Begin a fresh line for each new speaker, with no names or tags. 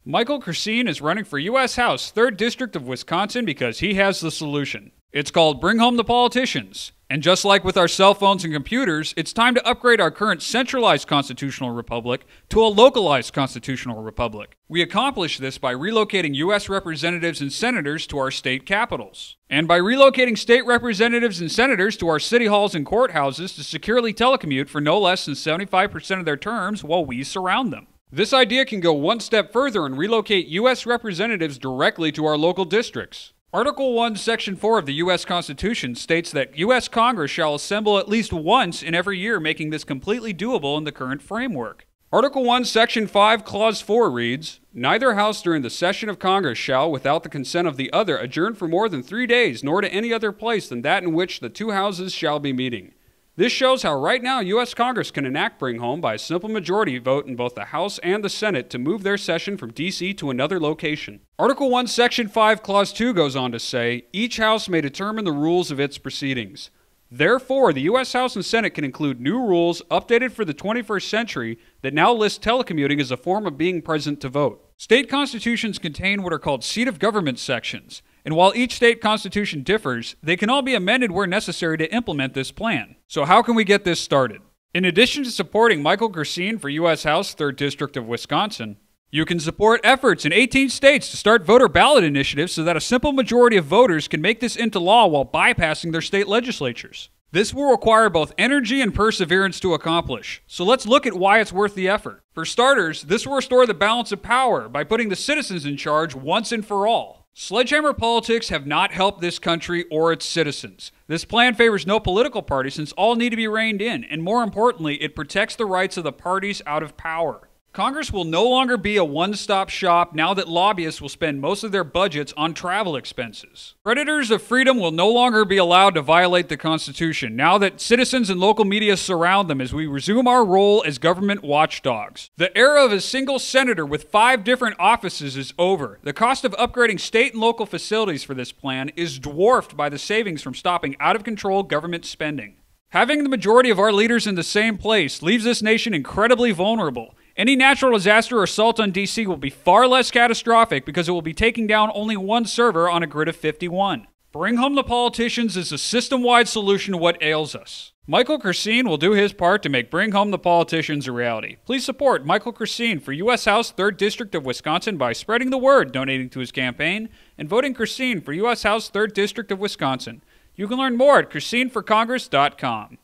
Michael Krsiean is running for U.S. House, 3rd District of Wisconsin because he has the solution. It's called Bring Home the Politicians. And just like with our cell phones and computers, it's time to upgrade our current centralized constitutional republic to a localized constitutional republic. We accomplish this by relocating U.S. representatives and senators to our state capitals, and by relocating state representatives and senators to our city halls and courthouses to securely telecommute for no less than 75% of their terms while we surround them. This idea can go one step further and relocate U.S. representatives directly to our local districts. Article 1, Section 4 of the U.S. Constitution states that U.S. Congress shall assemble at least once in every year, making this completely doable in the current framework. Article 1, Section 5, Clause 4 reads, "Neither House during the session of Congress shall, without the consent of the other, adjourn for more than 3 days, nor to any other place than that in which the two houses shall be meeting." This shows how right now U.S. Congress can enact Bring Home by a simple majority vote in both the House and the Senate to move their session from D.C. to another location. Article 1, Section 5, Clause 2 goes on to say, "Each House may determine the rules of its proceedings." Therefore, the U.S. House and Senate can include new rules updated for the 21st century that now list telecommuting as a form of being present to vote. State constitutions contain what are called seat of government sections, and while each state constitution differs, they can all be amended where necessary to implement this plan. So how can we get this started? In addition to supporting Michael Krsiean for U.S. House, 3rd District of Wisconsin, you can support efforts in 18 states to start voter ballot initiatives so that a simple majority of voters can make this into law while bypassing their state legislatures. This will require both energy and perseverance to accomplish, so let's look at why it's worth the effort. For starters, this will restore the balance of power by putting the citizens in charge once and for all. Sledgehammer politics have not helped this country or its citizens. This plan favors no political party since all need to be reined in, and more importantly, it protects the rights of the parties out of power. Congress will no longer be a one-stop shop now that lobbyists will spend most of their budgets on travel expenses. Predators of freedom will no longer be allowed to violate the Constitution now that citizens and local media surround them as we resume our role as government watchdogs. The era of a single senator with 5 different offices is over. The cost of upgrading state and local facilities for this plan is dwarfed by the savings from stopping out-of-control government spending. Having the majority of our leaders in the same place leaves this nation incredibly vulnerable. Any natural disaster or assault on D.C. will be far less catastrophic because it will be taking down only one server on a grid of 51. Bring Home the Politicians is a system-wide solution to what ails us. Michael Krsiean will do his part to make Bring Home the Politicians a reality. Please support Michael Krsiean for U.S. House 3rd District of Wisconsin by spreading the word, donating to his campaign, and voting Krsiean for U.S. House 3rd District of Wisconsin. You can learn more at KrsianForCongress.com.